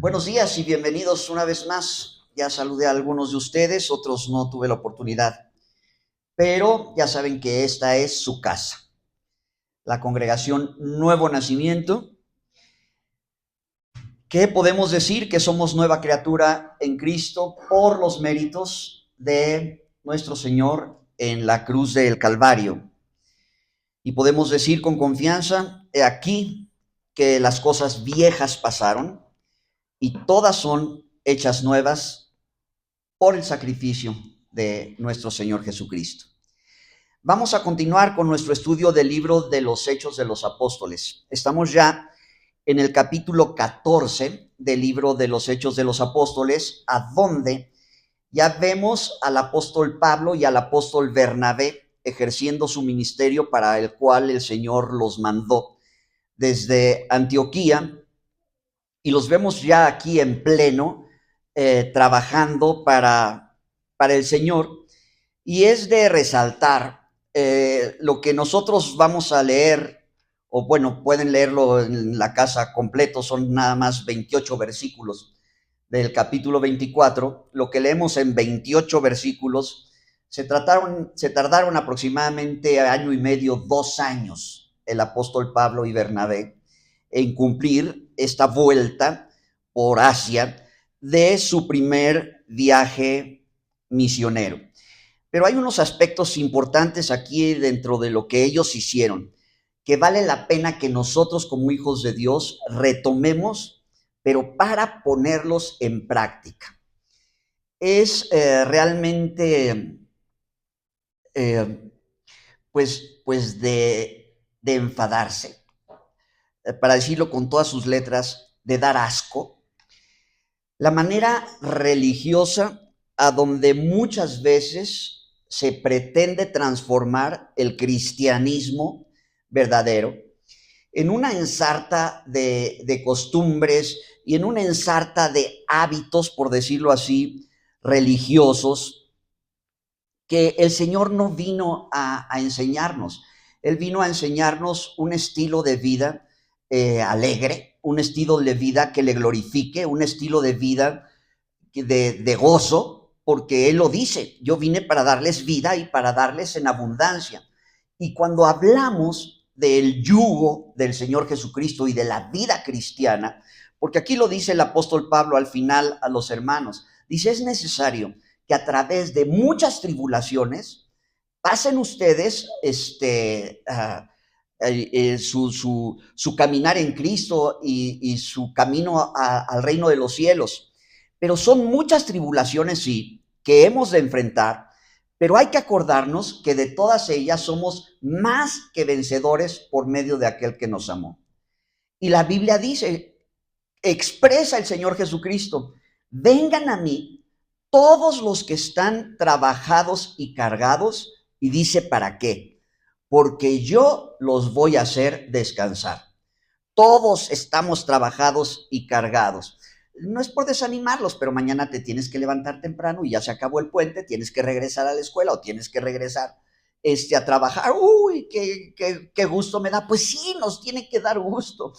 Buenos días y bienvenidos una vez más. Ya saludé a algunos de ustedes, otros no tuve la oportunidad, pero ya saben que esta es su casa, la congregación Nuevo Nacimiento. ¿Qué podemos decir? Que somos nueva criatura en Cristo por los méritos de nuestro Señor en la cruz del Calvario. Y podemos decir con confianza, he aquí que las cosas viejas pasaron y todas son hechas nuevas por el sacrificio de nuestro Señor Jesucristo. Vamos a continuar con nuestro estudio del libro de los Hechos de los Apóstoles. Estamos ya en el capítulo 14 del libro de los Hechos de los Apóstoles, a donde ya vemos al apóstol Pablo y al apóstol Bernabé ejerciendo su ministerio para el cual el Señor los mandó desde Antioquía, y los vemos ya aquí en pleno, trabajando para el Señor. Y es de resaltar lo que nosotros vamos a leer, o bueno, pueden leerlo en la casa completo, son nada más 28 versículos del capítulo 24. Lo que leemos en 28 versículos se tardaron aproximadamente año y medio, 2 años, el apóstol Pablo y Bernabé en cumplir esta vuelta por Asia de su primer viaje misionero. Pero hay unos aspectos importantes aquí dentro de lo que ellos hicieron, que vale la pena que nosotros como hijos de Dios retomemos, pero para ponerlos en práctica. Es realmente, eh, de enfadarse, para decirlo con todas sus letras, de dar asco, la manera religiosa a donde muchas veces se pretende transformar el cristianismo verdadero en una ensarta de costumbres y en una ensarta de hábitos, por decirlo así, religiosos, que el Señor no vino a enseñarnos. Él vino a enseñarnos un estilo de vida alegre, un estilo de vida que le glorifique, un estilo de vida de gozo, porque Él lo dice, yo vine para darles vida y para darles en abundancia. Y cuando hablamos del yugo del Señor Jesucristo y de la vida cristiana, porque aquí lo dice el apóstol Pablo al final a los hermanos, dice, es necesario que a través de muchas tribulaciones pasen ustedes su caminar en Cristo y su camino al reino de los cielos. Pero son muchas tribulaciones, sí, que hemos de enfrentar, pero hay que acordarnos que de todas ellas somos más que vencedores por medio de aquel que nos amó. Y la Biblia dice, expresa el Señor Jesucristo, vengan a mí todos los que están trabajados y cargados, y dice, ¿para qué? Porque yo los voy a hacer descansar. Todos estamos trabajados y cargados. No es por desanimarlos, pero mañana te tienes que levantar temprano y ya se acabó el puente, tienes que regresar a la escuela o tienes que regresar a trabajar. Uy, qué gusto me da. Pues sí, nos tiene que dar gusto,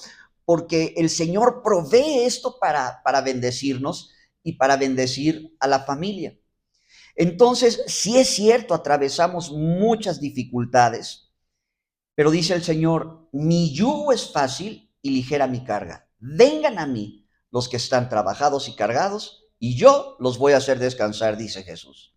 porque el Señor provee esto para bendecirnos y para bendecir a la familia. Entonces, sí es cierto, atravesamos muchas dificultades, pero dice el Señor, mi yugo es fácil y ligera mi carga. Vengan a mí los que están trabajados y cargados, y yo los voy a hacer descansar, dice Jesús.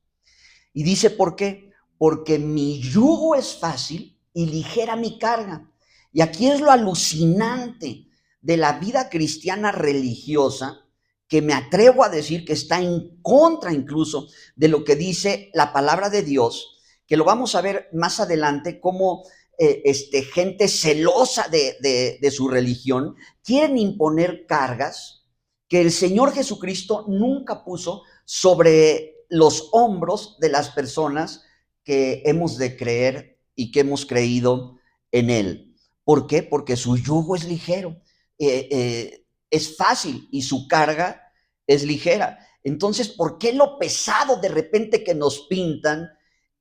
Y dice, ¿por qué? Porque mi yugo es fácil y ligera mi carga. Y aquí es lo alucinante de la vida cristiana religiosa, que me atrevo a decir que está en contra incluso de lo que dice la palabra de Dios, que lo vamos a ver más adelante, cómo gente celosa de su religión quieren imponer cargas que el Señor Jesucristo nunca puso sobre los hombros de las personas que hemos de creer y que hemos creído en Él. ¿Por qué? Porque su yugo es ligero, es fácil y su carga es ligera. Entonces, ¿por qué lo pesado de repente que nos pintan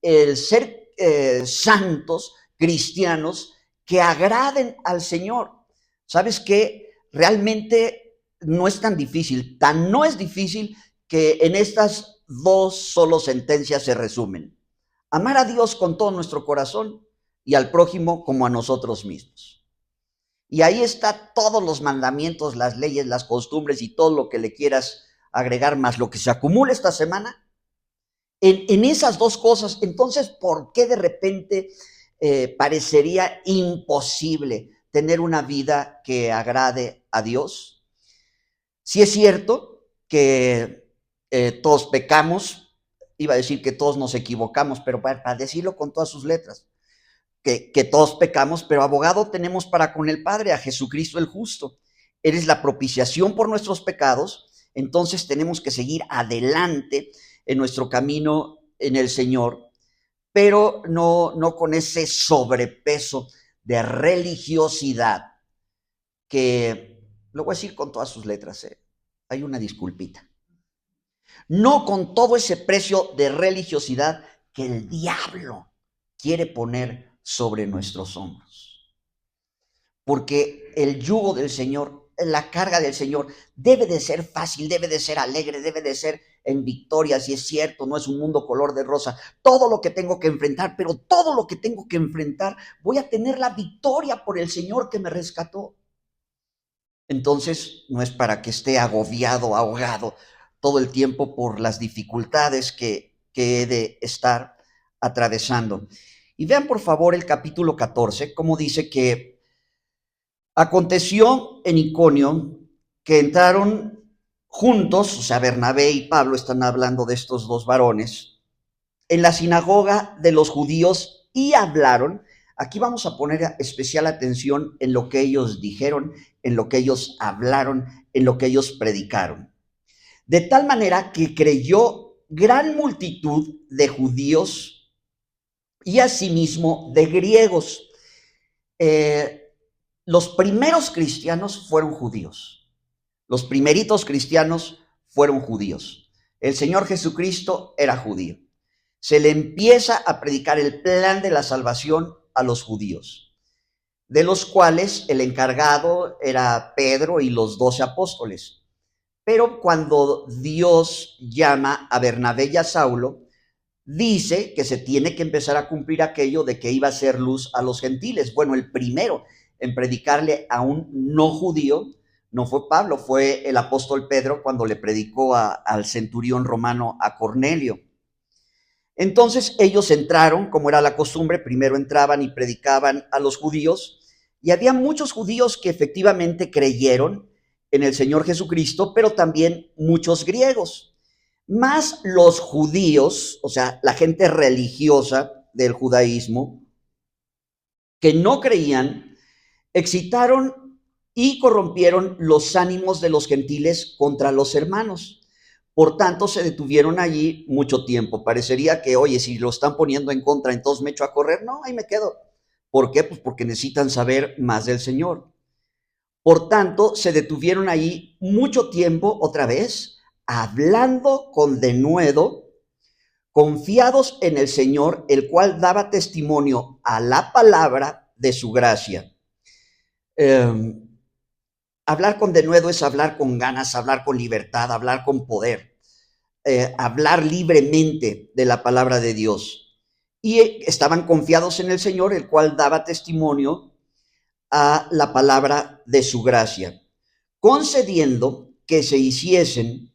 el ser santos, cristianos, que agraden al Señor? ¿Sabes qué? Realmente no es tan difícil, tan no es difícil que en estas dos solo sentencias se resumen. Amar a Dios con todo nuestro corazón y al prójimo como a nosotros mismos. Y ahí está todos los mandamientos, las leyes, las costumbres y todo lo que le quieras agregar, más lo que se acumula esta semana, en esas dos cosas. Entonces, ¿por qué de repente parecería imposible tener una vida que agrade a Dios? Sí es cierto que todos pecamos, iba a decir que todos nos equivocamos, pero para decirlo con todas sus letras, que todos pecamos, pero abogado tenemos para con el Padre, a Jesucristo el justo. Él es la propiciación por nuestros pecados, entonces tenemos que seguir adelante en nuestro camino en el Señor, pero no con ese sobrepeso de religiosidad que, lo voy a decir con todas sus letras, hay una disculpita. No con todo ese precio de religiosidad que el diablo quiere poner sobre nuestros hombros. Porque el yugo del Señor, la carga del Señor, debe de ser fácil, debe de ser alegre, debe de ser en victoria. Si es cierto, no es un mundo color de rosa. Todo lo que tengo que enfrentar, pero todo lo que tengo que enfrentar, voy a tener la victoria por el Señor que me rescató. Entonces, no es para que esté agobiado, ahogado todo el tiempo por las dificultades que he de estar atravesando. Y vean por favor el capítulo 14, como dice que aconteció en Iconio que entraron juntos, o sea, Bernabé y Pablo están hablando de estos dos varones, en la sinagoga de los judíos y hablaron. Aquí vamos a poner especial atención en lo que ellos dijeron, en lo que ellos hablaron, en lo que ellos predicaron. De tal manera que creyó gran multitud de judíos y asimismo de griegos. Los primeros cristianos fueron judíos. Los primeritos cristianos fueron judíos. El Señor Jesucristo era judío. Se le empieza a predicar el plan de la salvación a los judíos, de los cuales el encargado era Pedro y los 12 apóstoles. Pero cuando Dios llama a Bernabé y a Saulo, dice que se tiene que empezar a cumplir aquello de que iba a ser luz a los gentiles. Bueno, el primero en predicarle a un no judío no fue Pablo, fue el apóstol Pedro cuando le predicó al centurión romano, a Cornelio. Entonces ellos entraron, como era la costumbre, primero entraban y predicaban a los judíos, y había muchos judíos que efectivamente creyeron en el Señor Jesucristo, pero también muchos griegos. Más los judíos, o sea, la gente religiosa del judaísmo, que no creían, excitaron y corrompieron los ánimos de los gentiles contra los hermanos. Por tanto, se detuvieron allí mucho tiempo. Parecería que, oye, si lo están poniendo en contra, entonces me echo a correr. No, ahí me quedo. ¿Por qué? Pues porque necesitan saber más del Señor. Por tanto, se detuvieron allí mucho tiempo, otra vez, hablando con denuedo, confiados en el Señor, el cual daba testimonio a la palabra de su gracia. Hablar con denuedo es hablar con ganas, hablar con libertad, hablar con poder, hablar libremente de la palabra de Dios. Y estaban confiados en el Señor, el cual daba testimonio a la palabra de su gracia, concediendo que se hiciesen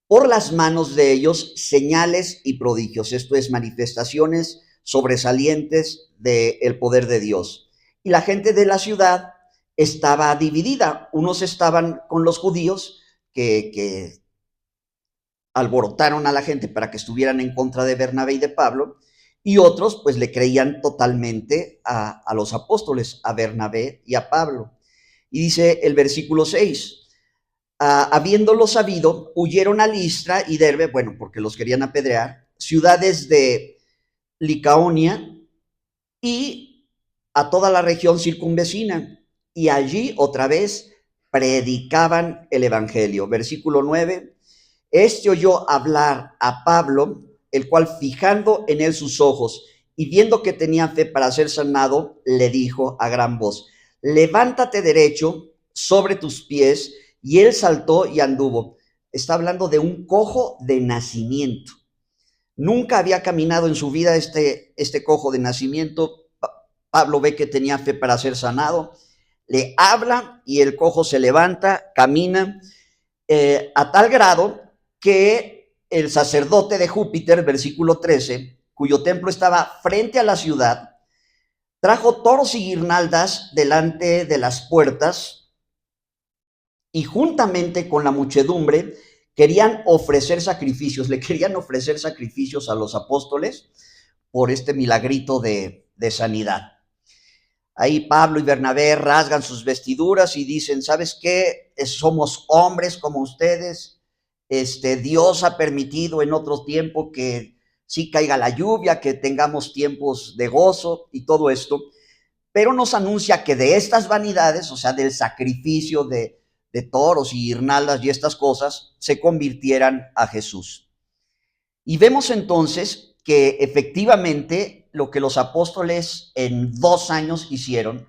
por las manos de ellos señales y prodigios, esto es, manifestaciones sobresalientes del poder de Dios. Y la gente de la ciudad estaba dividida. Unos estaban con los judíos que alborotaron a la gente para que estuvieran en contra de Bernabé y de Pablo, y otros pues le creían totalmente a los apóstoles, a Bernabé y a Pablo. Y dice el versículo 6, habiéndolo sabido, huyeron a Listra y Derbe, bueno, porque los querían apedrear, ciudades de Licaonia y a toda la región circunvecina, y allí otra vez predicaban el evangelio. Versículo 9, este oyó hablar a Pablo, el cual fijando en él sus ojos y viendo que tenía fe para ser sanado, le dijo a gran voz, levántate derecho sobre tus pies. y él saltó y anduvo. Está hablando de un cojo de nacimiento. Nunca había caminado en su vida este cojo de nacimiento. Pablo ve que tenía fe para ser sanado, le habla y el cojo se levanta, camina, a tal grado que el sacerdote de Júpiter, versículo 13, cuyo templo estaba frente a la ciudad, trajo toros y guirnaldas delante de las puertas y juntamente con la muchedumbre querían ofrecer sacrificios, le querían ofrecer sacrificios a los apóstoles por este milagrito de sanidad. Ahí Pablo y Bernabé rasgan sus vestiduras y dicen, ¿sabes qué? Somos hombres como ustedes. Dios ha permitido en otro tiempo que sí caiga la lluvia, que tengamos tiempos de gozo y todo esto, pero nos anuncia que de estas vanidades, o sea, del sacrificio de toros y guirnaldas y estas cosas, se convirtieran a Jesús. Y vemos entonces que efectivamente lo que los apóstoles en 2 años hicieron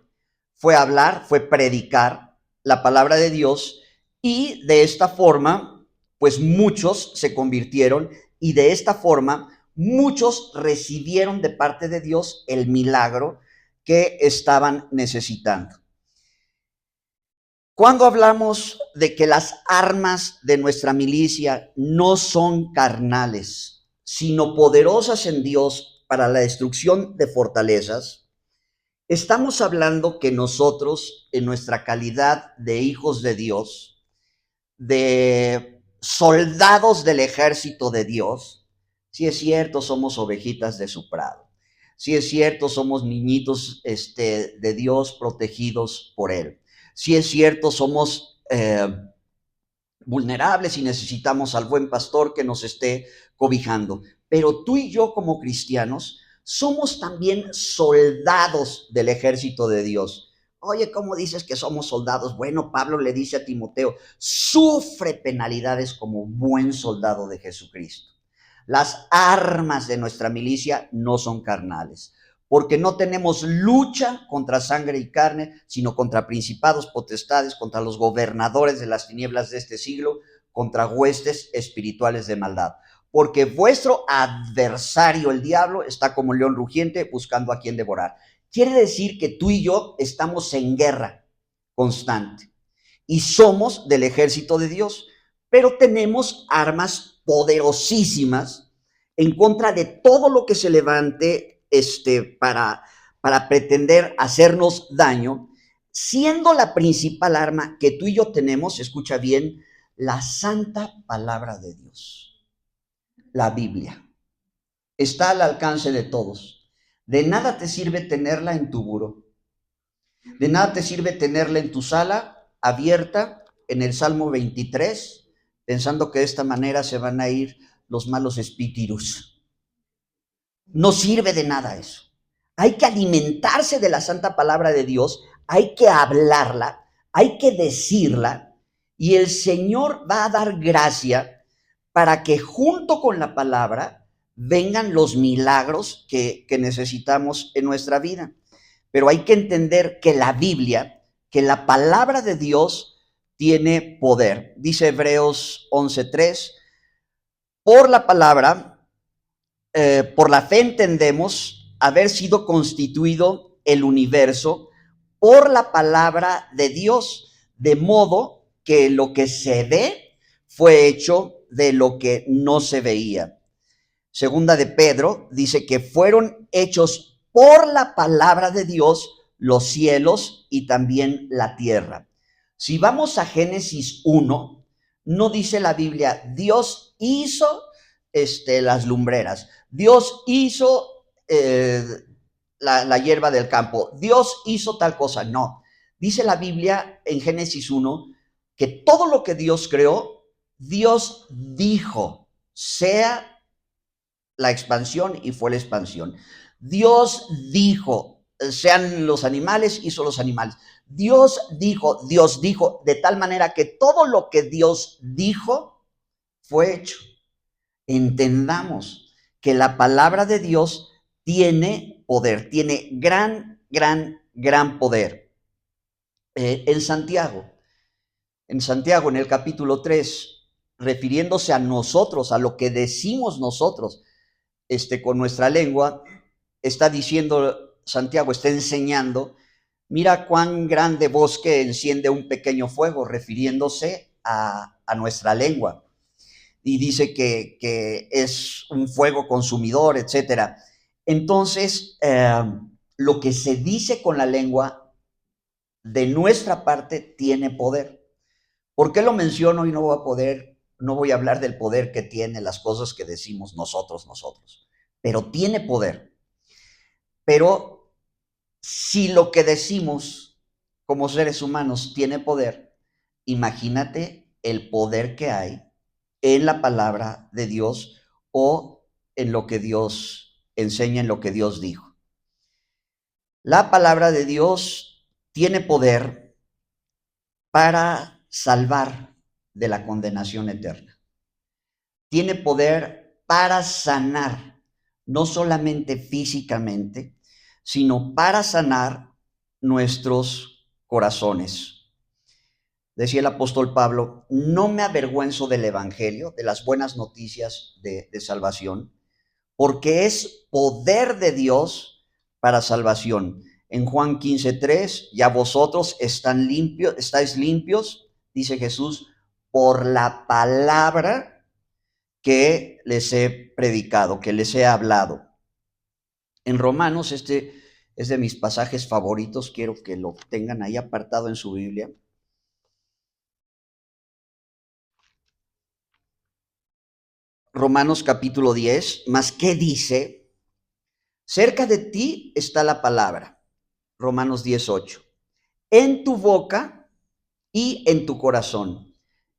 fue hablar, fue predicar la palabra de Dios, y de esta forma, pues muchos se convirtieron y de esta forma muchos recibieron de parte de Dios el milagro que estaban necesitando. Cuando hablamos de que las armas de nuestra milicia no son carnales, sino poderosas en Dios para la destrucción de fortalezas, estamos hablando que nosotros, en nuestra calidad de hijos de Dios, de soldados del ejército de Dios, si es cierto, somos ovejitas de su prado. Si es cierto, somos niñitos de Dios protegidos por Él. Si es cierto, somos vulnerables y necesitamos al buen pastor que nos esté cobijando. Pero tú y yo como cristianos somos también soldados del ejército de Dios. Oye, ¿cómo dices que somos soldados? Bueno, Pablo le dice a Timoteo, sufre penalidades como buen soldado de Jesucristo. Las armas de nuestra milicia no son carnales, porque no tenemos lucha contra sangre y carne, sino contra principados, potestades, contra los gobernadores de las tinieblas de este siglo, contra huestes espirituales de maldad. Porque vuestro adversario, el diablo, está como león rugiente buscando a quien devorar. Quiere decir que tú y yo estamos en guerra constante y somos del ejército de Dios, pero tenemos armas poderosísimas en contra de todo lo que se levante para pretender hacernos daño, siendo la principal arma que tú y yo tenemos, escucha bien, la santa palabra de Dios, la Biblia. Está al alcance de todos. De nada te sirve tenerla en tu buró. De nada te sirve tenerla en tu sala abierta en el Salmo 23, pensando que de esta manera se van a ir los malos espíritus. No sirve de nada eso. Hay que alimentarse de la santa palabra de Dios, hay que hablarla, hay que decirla, y el Señor va a dar gracia para que junto con la palabra vengan los milagros que necesitamos en nuestra vida. Pero hay que entender que la Biblia, que la palabra de Dios tiene poder. Dice Hebreos 11:3, por la palabra, por la fe entendemos haber sido constituido el universo por la palabra de Dios, de modo que lo que se ve fue hecho de lo que no se veía. Segunda de Pedro dice que fueron hechos por la palabra de Dios los cielos y también la tierra. Si vamos a Génesis 1, no dice la Biblia, Dios hizo las lumbreras, Dios hizo la hierba del campo, Dios hizo tal cosa. No, dice la Biblia en Génesis 1 que todo lo que Dios creó, Dios dijo, sea la expansión, y fue la expansión. Dios dijo, sean los animales, hizo los animales. Dios dijo, de tal manera que todo lo que Dios dijo fue hecho. Entendamos que la palabra de Dios tiene poder, tiene gran poder. En Santiago, En Santiago, en el capítulo 3, refiriéndose a nosotros, a lo que decimos nosotros, con nuestra lengua, está diciendo, Santiago está enseñando, mira cuán grande bosque enciende un pequeño fuego, refiriéndose a nuestra lengua. Y dice que es un fuego consumidor, etcétera. Entonces, lo que se dice con la lengua de nuestra parte tiene poder. ¿Por qué lo menciono y no voy a hablar del poder que tiene las cosas que decimos nosotros? Pero tiene poder. Pero si lo que decimos como seres humanos tiene poder, imagínate el poder que hay en la palabra de Dios o en lo que Dios enseña, en lo que Dios dijo. La palabra de Dios tiene poder para salvar de la condenación eterna. Tiene poder para sanar, no solamente físicamente, sino para sanar nuestros corazones. Decía el apóstol Pablo, no me avergüenzo del evangelio, de las buenas noticias de salvación, porque es poder de Dios para salvación. En Juan 15:3, ya vosotros estáis limpios, dice Jesús, por la palabra que les he predicado, que les he hablado. En Romanos, este es de mis pasajes favoritos, quiero que lo tengan ahí apartado en su Biblia. Romanos capítulo 10, ¿más qué dice? Cerca de ti está la palabra, Romanos 10:8, en tu boca y en tu corazón.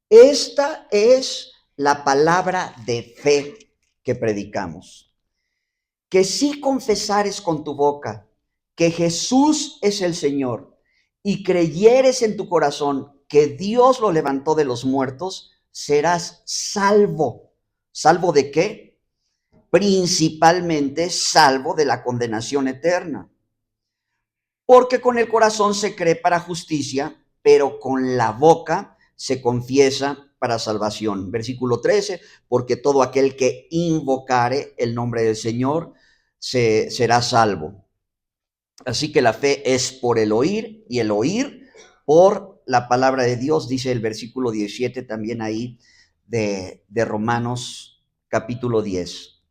Esta es la palabra de fe que predicamos. Que si confesares con tu boca que Jesús es el Señor y creyeres en tu corazón que Dios lo levantó de los muertos, serás salvo. ¿Salvo de qué? Principalmente salvo de la condenación eterna. Porque con el corazón se cree para justicia, pero con la boca se confiesa para salvación. Versículo 13, porque todo aquel que invocare el nombre del Señor será salvo. Así que la fe es por el oír y el oír por la palabra de Dios, dice el versículo 17 también ahí de Romanos capítulo 10.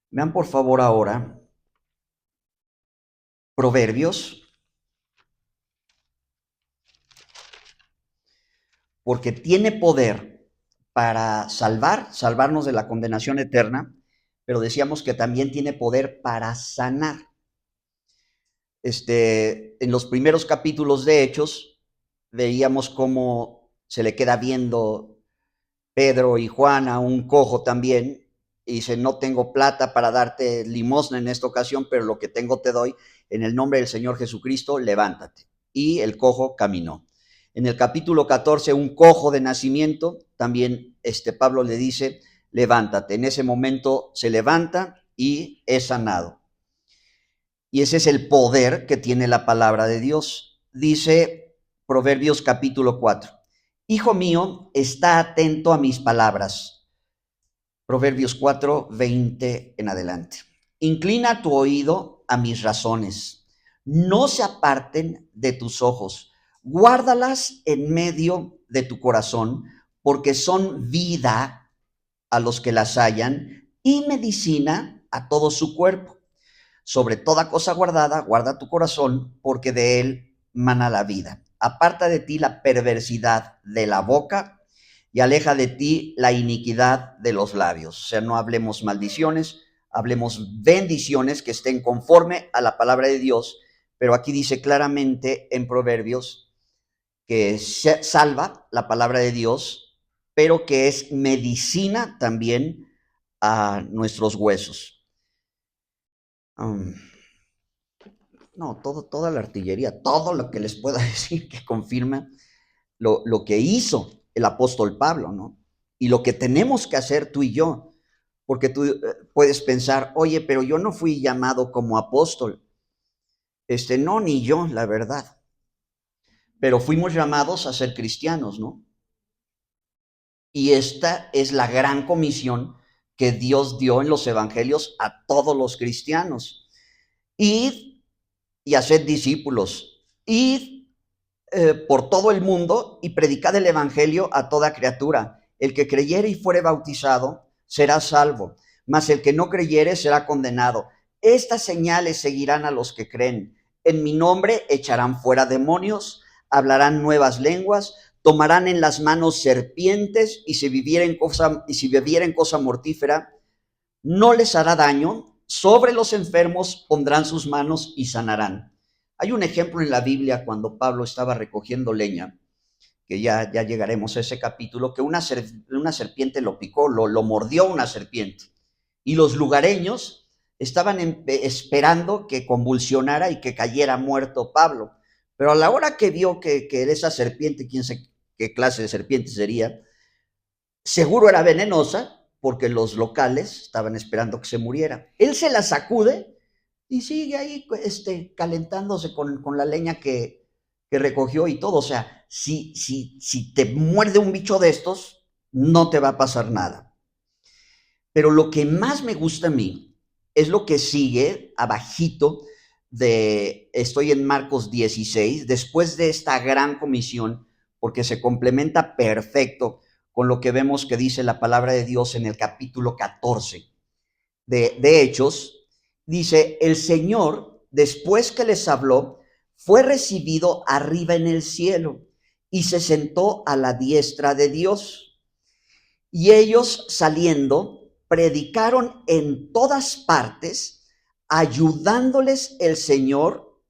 Vean por favor ahora Proverbios, porque tiene poder para salvarnos de la condenación eterna, pero decíamos que también tiene poder para sanar. En los primeros capítulos de Hechos, veíamos cómo se le queda viendo Pedro y Juan a un cojo también, y dice, no tengo plata para darte limosna en esta ocasión, pero lo que tengo te doy, en el nombre del Señor Jesucristo, levántate. Y el cojo caminó. En el capítulo 14, un cojo de nacimiento, también Pablo le dice, levántate. En ese momento se levanta y es sanado. Y ese es el poder que tiene la palabra de Dios. Dice Proverbios capítulo 4. Hijo mío, está atento a mis palabras. Proverbios 4, 20 en adelante. Inclina tu oído a mis razones. No se aparten de tus ojos. Guárdalas en medio de tu corazón, porque son vida a los que las hallan y medicina a todo su cuerpo. Sobre toda cosa guardada, guarda tu corazón, porque de él mana la vida. Aparta de ti la perversidad de la boca y aleja de ti la iniquidad de los labios. O sea, no hablemos maldiciones, hablemos bendiciones que estén conforme a la palabra de Dios. Pero aquí dice claramente en Proverbios que salva la palabra de Dios, pero que es medicina también a nuestros huesos. No, toda la artillería, todo lo que les pueda decir que confirma lo que hizo el apóstol Pablo, ¿no? Y lo que tenemos que hacer tú y yo, porque tú puedes pensar, oye, pero yo no fui llamado como apóstol. No, ni yo, la verdad. Pero fuimos llamados a ser cristianos, ¿no? Y esta es la gran comisión que Dios dio en los evangelios a todos los cristianos. Id y haced discípulos. Id por todo el mundo y predicad el evangelio a toda criatura. El que creyere y fuere bautizado será salvo, mas el que no creyere será condenado. Estas señales seguirán a los que creen. En mi nombre echarán fuera demonios, hablarán nuevas lenguas, tomarán en las manos serpientes, y si bebieren cosa mortífera, no les hará daño. Sobre los enfermos pondrán sus manos y sanarán. Hay un ejemplo en la Biblia cuando Pablo estaba recogiendo leña, que ya llegaremos a ese capítulo, que una serpiente lo picó, lo mordió una serpiente. Y los lugareños estaban esperando que convulsionara y que cayera muerto Pablo. Pero a la hora que vio que esa serpiente, quién sabe qué clase de serpiente sería, seguro era venenosa, porque los locales estaban esperando que se muriera. Él se la sacude y sigue ahí calentándose con la leña que recogió y todo. O sea, si te muerde un bicho de estos, no te va a pasar nada. Pero lo que más me gusta a mí es lo que sigue abajito estoy en Marcos 16, después de esta gran comisión, porque se complementa perfecto con lo que vemos que dice la palabra de Dios en el capítulo 14 de Hechos. Dice, el Señor, después que les habló, fue recibido arriba en el cielo y se sentó a la diestra de Dios. Y ellos, saliendo, predicaron en todas partes, ayudándoles el Señor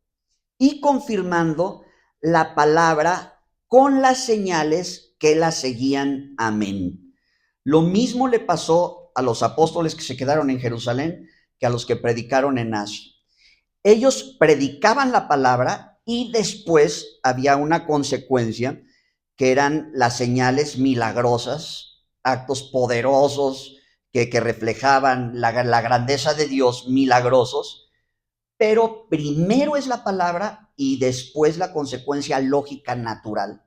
y confirmando la palabra con las señales que la seguían. Amén. Lo mismo le pasó a los apóstoles que se quedaron en Jerusalén que a los que predicaron en Asia. Ellos predicaban la palabra y después había una consecuencia, que eran las señales milagrosas, actos poderosos que reflejaban la grandeza de Dios, milagrosos. Pero primero es la palabra y después la consecuencia lógica natural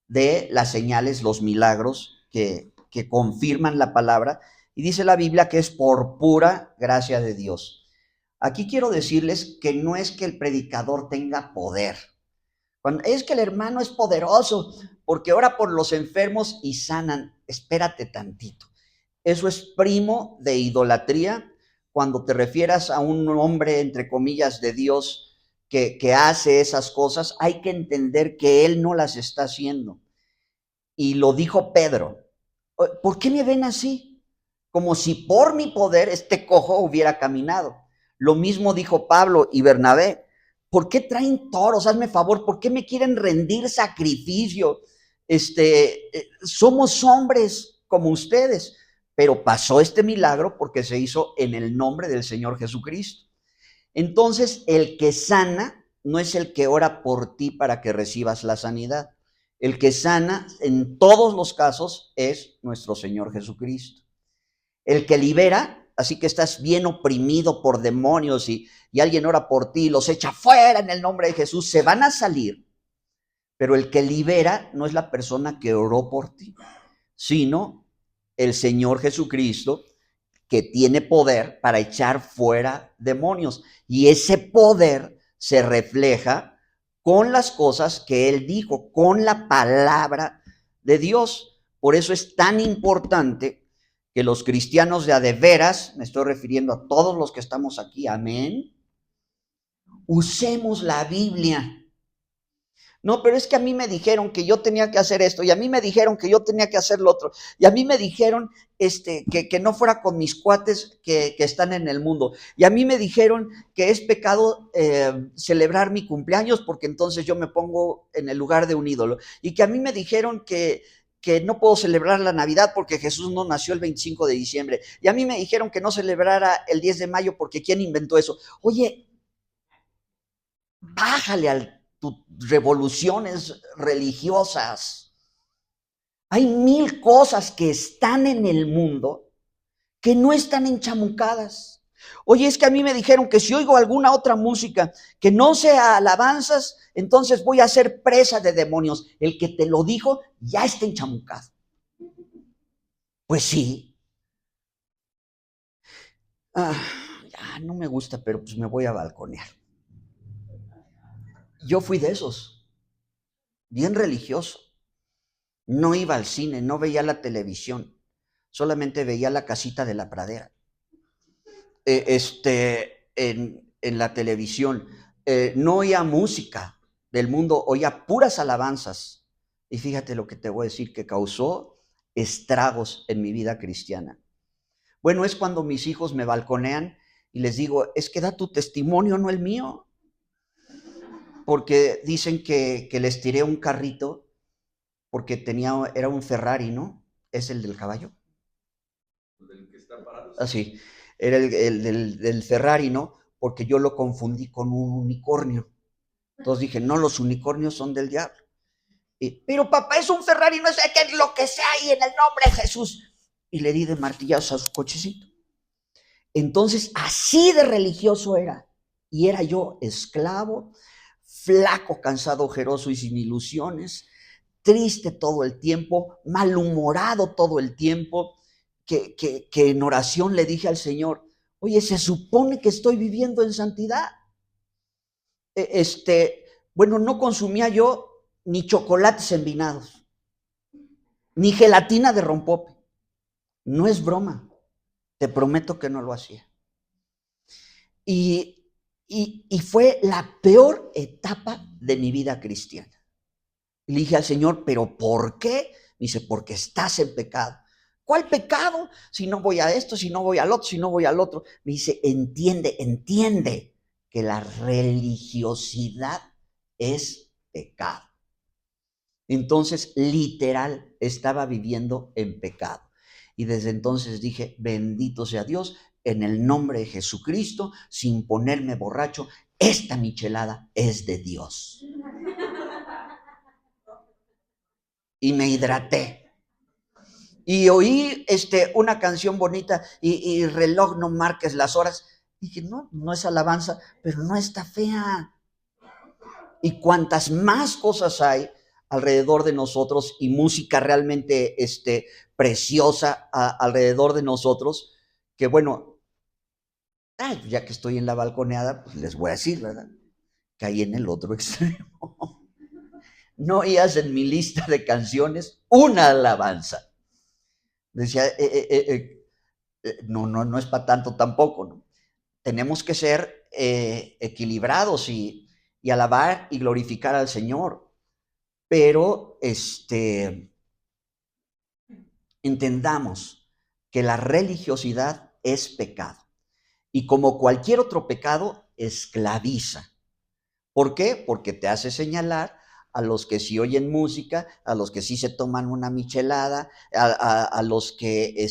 de las señales, los milagros que confirman la palabra. Y dice la Biblia que es por pura gracia de Dios. Aquí quiero decirles que no es que el predicador tenga poder. Es que el hermano es poderoso porque ora por los enfermos y sanan. Espérate tantito. Eso es primo de idolatría cuando te refieras a un hombre, entre comillas, de Dios que hace esas cosas. Hay que entender que él no las está haciendo. Y lo dijo Pedro. ¿Por qué me ven así? Como si por mi poder este cojo hubiera caminado. Lo mismo dijo Pablo y Bernabé. ¿Por qué traen toros? Hazme favor, ¿por qué me quieren rendir sacrificio? Somos hombres como ustedes. Pero pasó este milagro porque se hizo en el nombre del Señor Jesucristo. Entonces, el que sana no es el que ora por ti para que recibas la sanidad. El que sana en todos los casos es nuestro Señor Jesucristo. El que libera, así que estás bien oprimido por demonios y alguien ora por ti y los echa fuera en el nombre de Jesús, se van a salir. Pero el que libera no es la persona que oró por ti, sino el Señor Jesucristo, que tiene poder para echar fuera demonios. Y ese poder se refleja con las cosas que Él dijo, con la palabra de Dios. Por eso es tan importante que los cristianos de a de veras, me estoy refiriendo a todos los que estamos aquí, amén, usemos la Biblia. No, pero es que a mí me dijeron que yo tenía que hacer esto, y a mí me dijeron que yo tenía que hacer lo otro, y a mí me dijeron que no fuera con mis cuates que están en el mundo, y a mí me dijeron que es pecado celebrar mi cumpleaños porque entonces yo me pongo en el lugar de un ídolo, y que a mí me dijeron que no puedo celebrar la Navidad porque Jesús no nació el 25 de diciembre, y a mí me dijeron que no celebrara el 10 de mayo porque ¿quién inventó eso? Oye, bájale a tus revoluciones religiosas. Hay mil cosas que están en el mundo que no están enchamucadas. Oye, es que a mí me dijeron que si oigo alguna otra música que no sea alabanzas, entonces voy a ser presa de demonios. El que te lo dijo ya está enchamucado. Pues sí. Ya no me gusta, pero pues me voy a balconear. Yo fui de esos, bien religioso. No iba al cine, no veía la televisión, solamente veía La Casita de la Pradera. En la televisión. No oía música del mundo, oía puras alabanzas. Y fíjate lo que te voy a decir, que causó estragos en mi vida cristiana. Bueno, es cuando mis hijos me balconean y les digo, es que da tu testimonio, no el mío. Porque dicen que les tiré un carrito porque era un Ferrari, ¿no? Es el del caballo. ¿Del que está parado? Así, era del Ferrari, ¿no? Porque yo lo confundí con un unicornio. Entonces dije, no, los unicornios son del diablo. Pero papá, es un Ferrari, no sé qué, lo que sea, y en el nombre de Jesús. Y le di de martillazos a su cochecito. Entonces, así de religioso era. Y era yo esclavo, flaco, cansado, ojeroso y sin ilusiones, triste todo el tiempo, malhumorado todo el tiempo, que en oración le dije al Señor, oye, se supone que estoy viviendo en santidad. Bueno, no consumía yo ni chocolates envinados, ni gelatina de rompope. No es broma, te prometo que no lo hacía. Y fue la peor etapa de mi vida cristiana. Y le dije al Señor, ¿pero por qué? Me dice, porque estás en pecado. ¿Cuál pecado? Si no voy a esto, si no voy al otro, si no voy al otro. Me dice, entiende que la religiosidad es pecado. Entonces, literal, estaba viviendo en pecado. Y desde entonces dije, bendito sea Dios, en el nombre de Jesucristo, sin ponerme borracho, esta michelada es de Dios. Y me hidraté. Y oí una canción bonita y reloj no marques las horas. Dije, no es alabanza, pero no está fea. Y cuantas más cosas hay alrededor de nosotros y música realmente preciosa alrededor de nosotros, que bueno, ya que estoy en la balconeada, pues les voy a decir, ¿verdad? Caí en el otro extremo. No oías en mi lista de canciones una alabanza. Decía, no es para tanto tampoco, ¿no? Tenemos que ser equilibrados y alabar y glorificar al Señor. Pero entendamos que la religiosidad es pecado. Y como cualquier otro pecado, esclaviza. ¿Por qué? Porque te hace señalar a los que sí oyen música, a los que sí se toman una michelada, a los que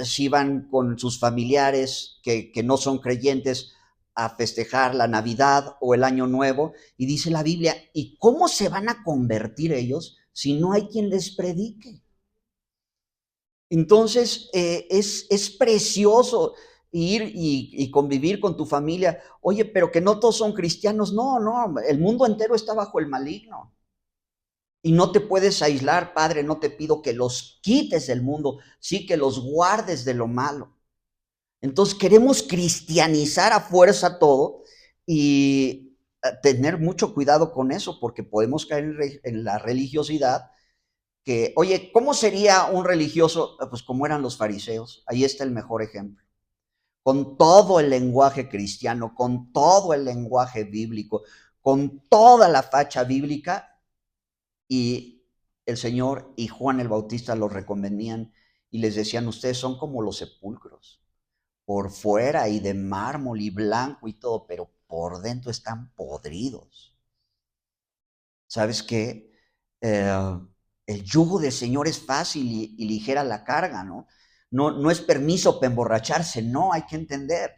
sí van con sus familiares que no son creyentes a festejar la Navidad o el Año Nuevo. Y dice la Biblia, ¿y cómo se van a convertir ellos si no hay quien les predique? Entonces, es precioso ir y convivir con tu familia. Oye, pero que no todos son cristianos. No, el mundo entero está bajo el maligno. Y no te puedes aislar, Padre, no te pido que los quites del mundo, sí que los guardes de lo malo. Entonces queremos cristianizar a fuerza todo y tener mucho cuidado con eso, porque podemos caer en la religiosidad. Que, oye, ¿cómo sería un religioso? Pues como eran los fariseos. Ahí está el mejor ejemplo. Con todo el lenguaje cristiano, con todo el lenguaje bíblico, con toda la facha bíblica, y el Señor y Juan el Bautista los recomendían y les decían, ustedes son como los sepulcros, por fuera y de mármol y blanco y todo, pero por dentro están podridos. ¿Sabes qué? El yugo del Señor es fácil y ligera la carga, ¿no? No es permiso para emborracharse, no, hay que entender.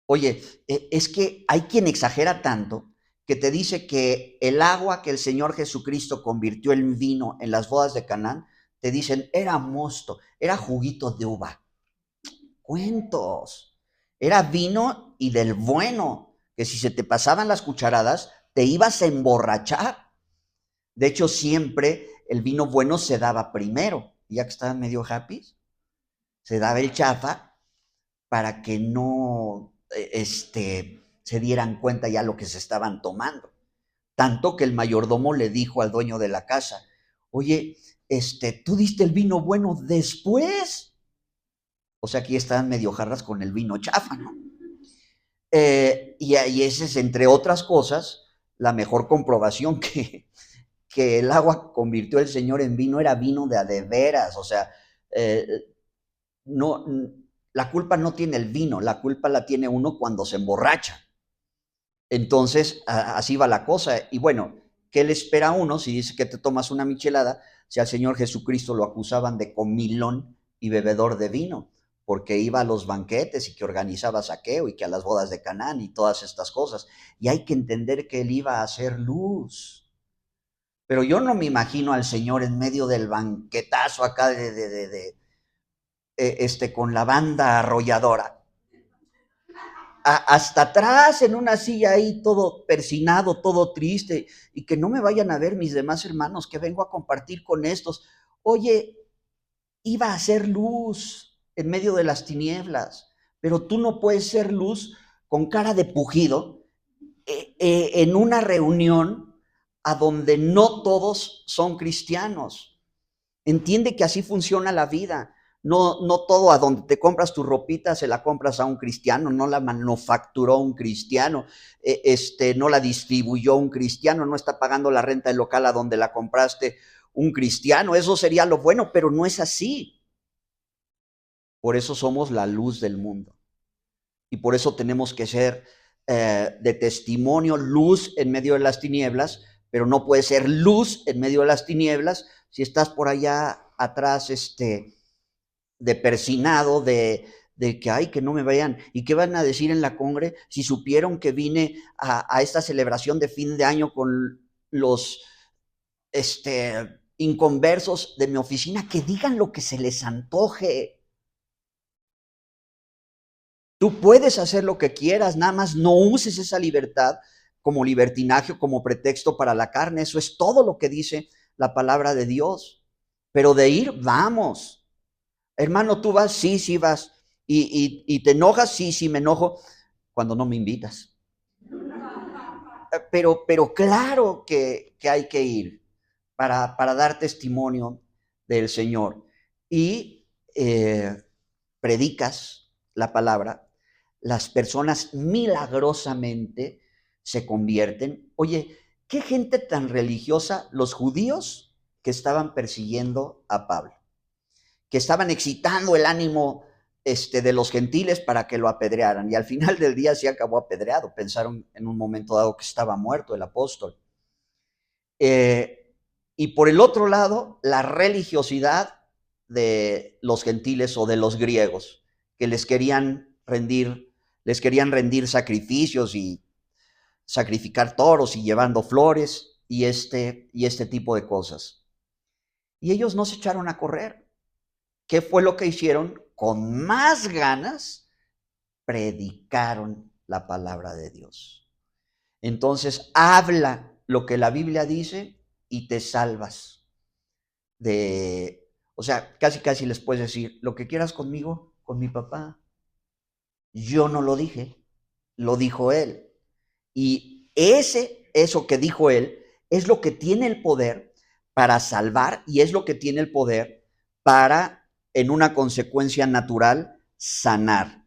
Oye, es que hay quien exagera tanto que te dice que el agua que el Señor Jesucristo convirtió en vino en las bodas de Canaán, te dicen, era mosto, era juguito de uva. Cuentos. Era vino y del bueno, que si se te pasaban las cucharadas, te ibas a emborrachar. De hecho, siempre el vino bueno se daba primero. y ya que estaban medio happy, se daba el chafa para que no se dieran cuenta ya lo que se estaban tomando. Tanto que el mayordomo le dijo al dueño de la casa, oye, tú diste el vino bueno después. O sea, aquí estaban medio jarras con el vino chafa, ¿no? Y esa es, entre otras cosas, la mejor comprobación que el agua convirtió el Señor en vino, era vino de veras. O sea, eh, no, la culpa no tiene el vino, la culpa la tiene uno cuando se emborracha. Entonces, así va la cosa. Y bueno, ¿qué le espera a uno si dice que te tomas una michelada si al Señor Jesucristo lo acusaban de comilón y bebedor de vino? Porque iba a los banquetes y que organizaba saqueo y que a las bodas de Canaán y todas estas cosas. Y hay que entender que él iba a hacer luz. Pero yo no me imagino al Señor en medio del banquetazo acá con la banda arrolladora, hasta atrás en una silla ahí todo persinado, todo triste, y que no me vayan a ver mis demás hermanos que vengo a compartir con estos. Oye, iba a ser luz en medio de las tinieblas, pero tú no puedes ser luz con cara de pujido en una reunión a donde no todos son cristianos. Entiende que así funciona la vida. No, no todo a donde te compras tu ropita se la compras a un cristiano, no la manufacturó un cristiano, no la distribuyó un cristiano, no está pagando la renta del local a donde la compraste un cristiano. Eso sería lo bueno, pero no es así. Por eso somos la luz del mundo. Y por eso tenemos que ser de testimonio, luz en medio de las tinieblas, pero no puede ser luz en medio de las tinieblas si estás por allá atrás, de persinado, de que, ay, que no me vayan, y qué van a decir en la congre si supieron que vine a esta celebración de fin de año con los inconversos de mi oficina, que digan lo que se les antoje. Tú puedes hacer lo que quieras, nada más no uses esa libertad como libertinaje, como pretexto para la carne. Eso es todo lo que dice la palabra de Dios. Pero de ir, vamos. Hermano, ¿tú vas? Sí, sí vas. ¿Y te enojas? Sí, sí, me enojo cuando no me invitas. Pero claro que hay que ir para dar testimonio del Señor. Y predicas la palabra, las personas milagrosamente se convierten. Oye, qué gente tan religiosa los judíos que estaban persiguiendo a Pablo, que estaban excitando el ánimo de los gentiles para que lo apedrearan. Y al final del día sí acabó apedreado. Pensaron en un momento dado que estaba muerto el apóstol. Y por el otro lado, la religiosidad de los gentiles o de los griegos, que les querían rendir sacrificios y sacrificar toros y llevando flores y este tipo de cosas. Y ellos no se echaron a correr. ¿Qué fue lo que hicieron? Con más ganas predicaron la palabra de Dios. Entonces, habla lo que la Biblia dice y te salvas o sea, casi casi les puedes decir, lo que quieras conmigo, con mi papá. Yo no lo dije, lo dijo él. Y eso que dijo él, es lo que tiene el poder para salvar y es lo que tiene el poder para, en una consecuencia natural, sanar.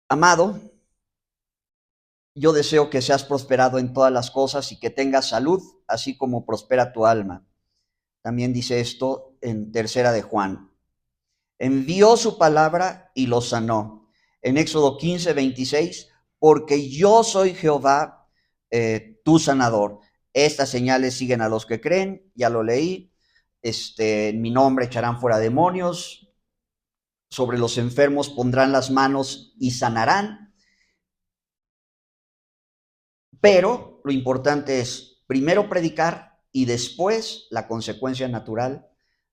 Amado, yo deseo que seas prosperado en todas las cosas y que tengas salud, así como prospera tu alma. También dice esto en Tercera de Juan. Envió su palabra y lo sanó. En Éxodo 15:26, porque yo soy Jehová, tu sanador. Estas señales siguen a los que creen, ya lo leí. En mi nombre echarán fuera demonios, sobre los enfermos pondrán las manos y sanarán. Pero lo importante es primero predicar y después la consecuencia natural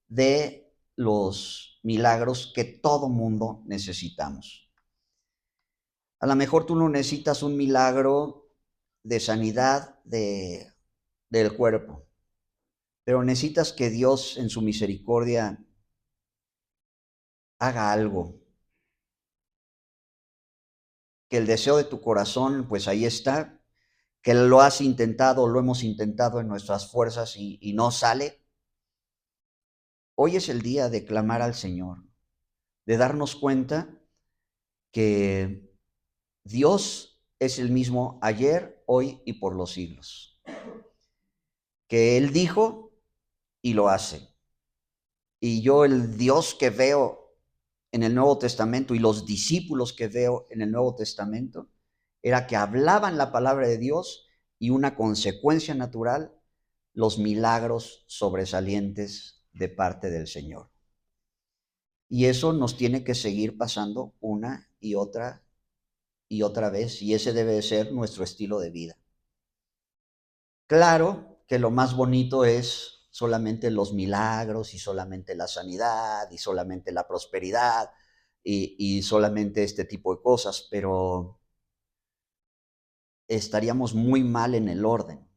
de los milagros que todo mundo necesitamos. A lo mejor tú no necesitas un milagro de sanidad del cuerpo, pero necesitas que Dios en su misericordia haga algo, que el deseo de tu corazón, pues ahí está, que lo has intentado, lo hemos intentado en nuestras fuerzas y no sale. Hoy es el día de clamar al Señor, de darnos cuenta que Dios es el mismo ayer, hoy y por los siglos. Que Él dijo y lo hace. Y yo el Dios que veo en el Nuevo Testamento y los discípulos que veo en el Nuevo Testamento era que hablaban la palabra de Dios y una consecuencia natural, los milagros sobresalientes de parte del Señor. Y eso nos tiene que seguir pasando una y otra vez, y ese debe de ser nuestro estilo de vida. Claro que lo más bonito es solamente los milagros y solamente la sanidad y solamente la prosperidad y solamente este tipo de cosas, pero estaríamos muy mal en el orden.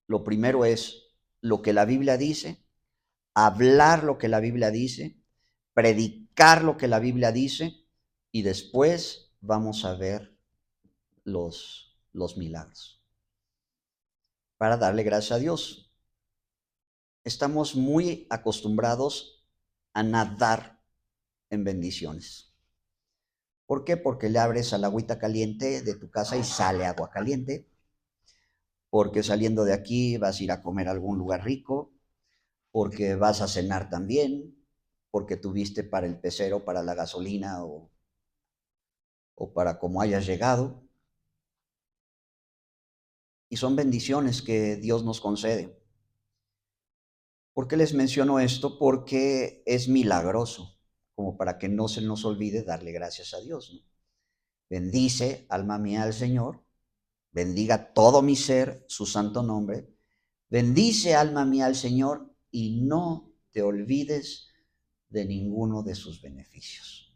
Lo primero es lo que la Biblia dice, hablar lo que la Biblia dice, predicar lo que la Biblia dice y después vamos a ver los milagros. Para darle gracias a Dios. Estamos muy acostumbrados a nadar en bendiciones. ¿Por qué? Porque le abres al agüita caliente de tu casa y sale agua caliente. Porque saliendo de aquí vas a ir a comer a algún lugar rico. Porque vas a cenar también. Porque tuviste para el pecero, para la gasolina o para como hayas llegado. Y son bendiciones que Dios nos concede. ¿Por qué les menciono esto? Porque es milagroso, como para que no se nos olvide darle gracias a Dios, ¿no? Bendice, alma mía, al Señor, bendiga todo mi ser, su santo nombre. Bendice, alma mía, al Señor, y no te olvides de ninguno de sus beneficios.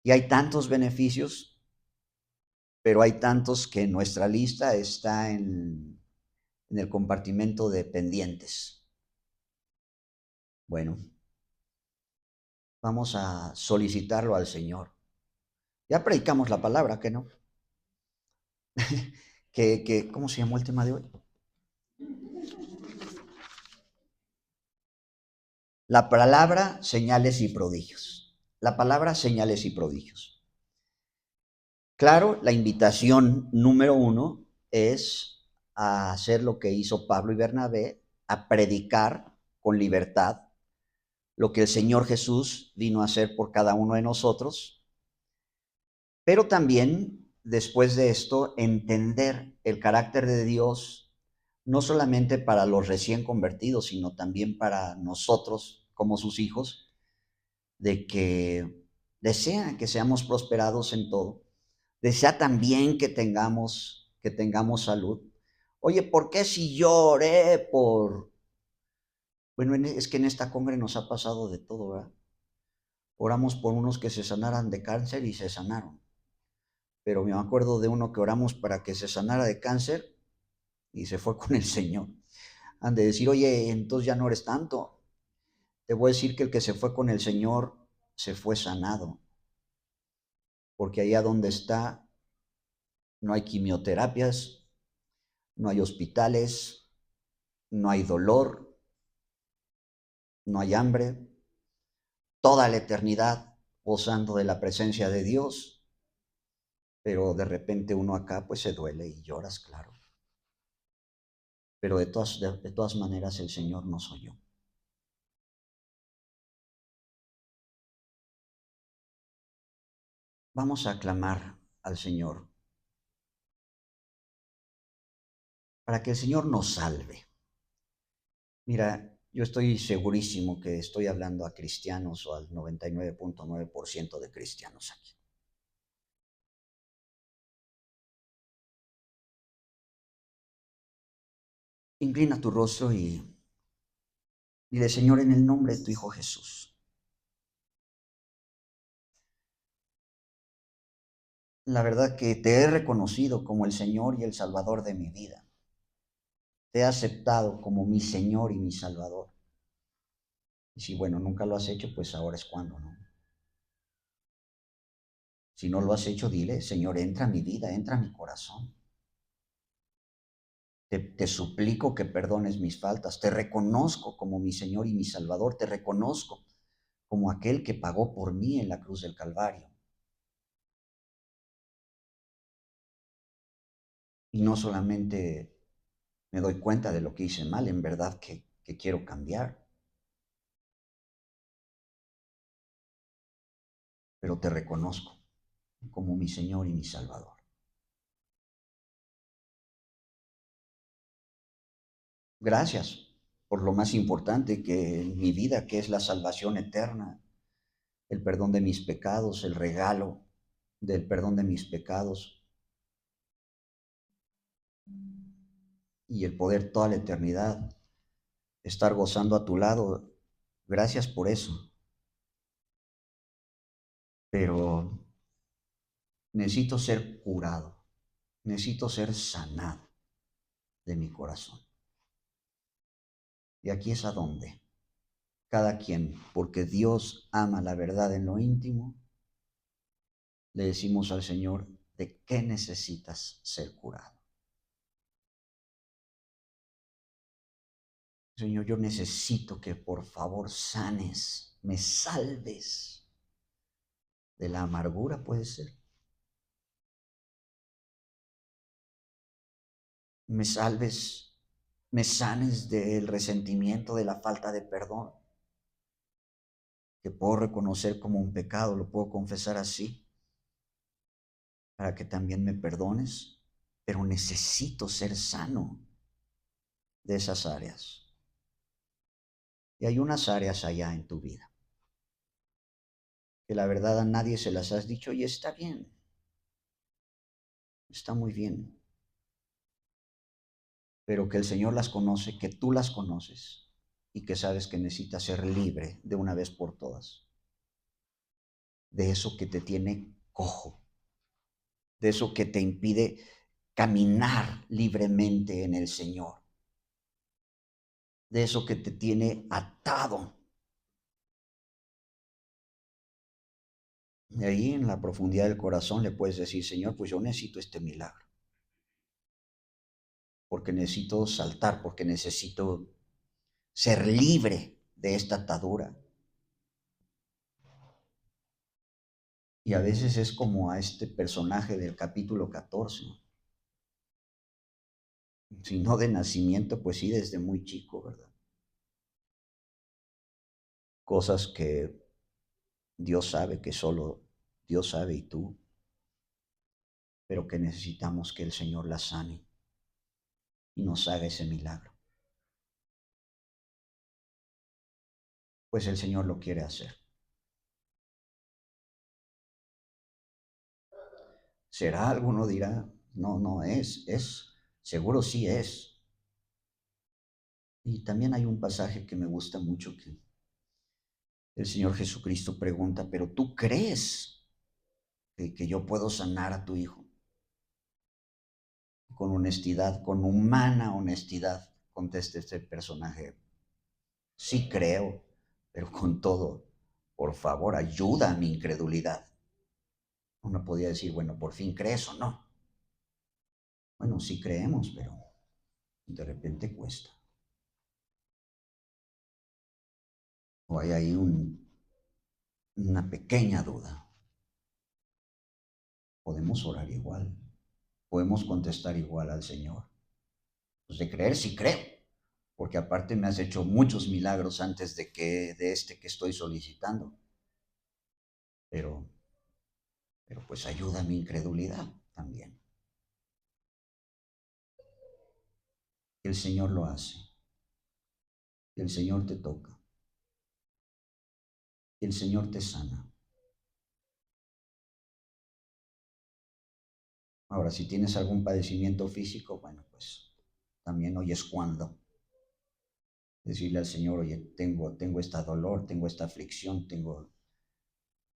Y hay tantos beneficios, pero hay tantos que nuestra lista está en el compartimento de pendientes. Bueno, vamos a solicitarlo al Señor. Ya predicamos la palabra, ¿qué no? ¿Cómo se llamó el tema de hoy? La palabra, señales y prodigios. La palabra, señales y prodigios. Claro, la invitación número 1 es a hacer lo que hizo Pablo y Bernabé, a predicar con libertad lo que el Señor Jesús vino a hacer por cada uno de nosotros, pero también después de esto entender el carácter de Dios, no solamente para los recién convertidos, sino también para nosotros como sus hijos, de que desea que seamos prosperados en todo, desea también que tengamos salud. Oye, ¿por qué si yo oré por... Bueno, es que en esta congre nos ha pasado de todo, ¿verdad? Oramos por unos que se sanaran de cáncer y se sanaron. Pero me acuerdo de uno que oramos para que se sanara de cáncer y se fue con el Señor. Han de decir, oye, entonces ya no eres tanto. Te voy a decir que el que se fue con el Señor se fue sanado. Porque allá donde está no hay quimioterapias, no hay hospitales, no hay dolor, no hay hambre. Toda la eternidad gozando de la presencia de Dios. Pero de repente uno acá pues se duele y lloras, claro. Pero de todas maneras el Señor nos oyó. Vamos a clamar al Señor para que el Señor nos salve. Mira, yo estoy segurísimo que estoy hablando a cristianos o al 99.9% de cristianos aquí. Inclina tu rostro y dile, Señor, en el nombre de tu Hijo Jesús, la verdad que te he reconocido como el Señor y el Salvador de mi vida. Te he aceptado como mi Señor y mi Salvador. Y si, bueno, nunca lo has hecho, pues ahora es cuando, ¿no? Si no lo has hecho, dile, Señor, entra a mi vida, entra a mi corazón. Te suplico que perdones mis faltas. Te reconozco como mi Señor y mi Salvador. Te reconozco como aquel que pagó por mí en la cruz del Calvario. Y no solamente me doy cuenta de lo que hice mal, en verdad que quiero cambiar, pero te reconozco como mi Señor y mi Salvador. Gracias por lo más importante que en mi vida, que es la salvación eterna, el perdón de mis pecados, el regalo del perdón de mis pecados y el poder toda la eternidad estar gozando a tu lado. Gracias por eso, pero necesito ser curado, necesito ser sanado de mi corazón. Y aquí es a donde cada quien, porque Dios ama la verdad en lo íntimo, le decimos al Señor, ¿de qué necesitas ser curado? Señor, yo necesito que por favor sanes, me salves de la amargura, puede ser. Me salves, me sanes del resentimiento, de la falta de perdón, que puedo reconocer como un pecado, lo puedo confesar así, para que también me perdones, pero necesito ser sano de esas áreas. Y hay unas áreas allá en tu vida que la verdad a nadie se las has dicho y está bien, está muy bien, pero que el Señor las conoce, que tú las conoces y que sabes que necesitas ser libre de una vez por todas, de eso que te tiene cojo, de eso que te impide caminar libremente en el Señor, de eso que te tiene atado. Y ahí en la profundidad del corazón le puedes decir, Señor, pues yo necesito este milagro, porque necesito saltar, porque necesito ser libre de esta atadura. Y a veces es como a este personaje del capítulo 14, si no de nacimiento, pues sí desde muy chico, ¿verdad? Cosas que Dios sabe, que solo Dios sabe y tú, pero que necesitamos que el Señor las sane y nos haga ese milagro. Pues el Señor lo quiere hacer. ¿Será? Alguno dirá, no, no es, seguro sí es. Y también hay un pasaje que me gusta mucho que el Señor Jesucristo pregunta, pero ¿tú crees que yo puedo sanar a tu hijo? Con honestidad, con humana honestidad, contesta este personaje, sí creo, pero con todo, por favor, ayuda a mi incredulidad. Uno podía decir, bueno, por fin crees o no. Bueno, sí creemos, pero de repente cuesta. O hay ahí una pequeña duda. Podemos orar igual, podemos contestar igual al Señor. Pues de creer, sí creo, porque aparte me has hecho muchos milagros antes de este que estoy solicitando. Pero, pero pues ayuda a mi incredulidad también. El Señor lo hace, el Señor te toca, el Señor te sana. Ahora, si tienes algún padecimiento físico, bueno, pues también hoy es cuando decirle al Señor, oye, tengo esta dolor, tengo esta aflicción, tengo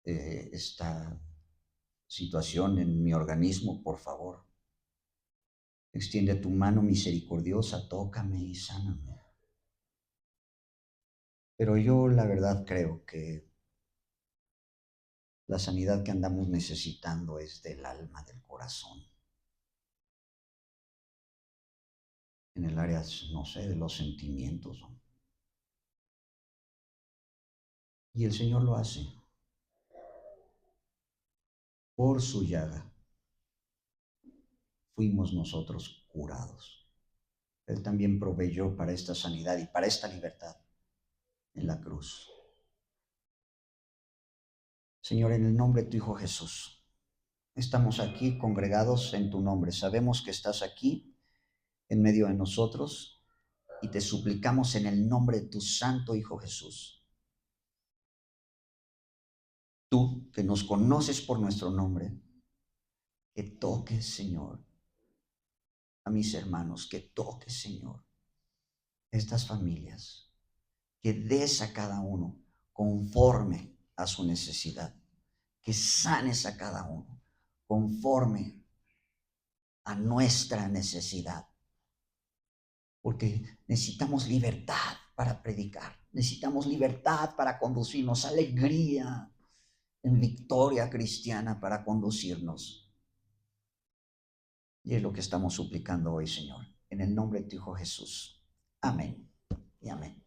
esta situación en mi organismo, por favor. Extiende tu mano misericordiosa, tócame y sáname. Pero yo la verdad creo que la sanidad que andamos necesitando es del alma, del corazón. En el área, no sé, de los sentimientos, ¿no? Y el Señor lo hace por su llaga. Fuimos nosotros curados. Él también proveyó para esta sanidad y para esta libertad en la cruz. Señor, en el nombre de tu Hijo Jesús, estamos aquí congregados en tu nombre. Sabemos que estás aquí en medio de nosotros y te suplicamos en el nombre de tu santo Hijo Jesús. Tú que nos conoces por nuestro nombre, que toques, Señor, a mis hermanos, que toques, Señor, estas familias, que des a cada uno conforme a su necesidad, que sanes a cada uno conforme a nuestra necesidad, porque necesitamos libertad para predicar, necesitamos libertad para conducirnos, alegría en victoria cristiana para conducirnos. Y es lo que estamos suplicando hoy, Señor, en el nombre de tu Hijo Jesús. Amén y amén.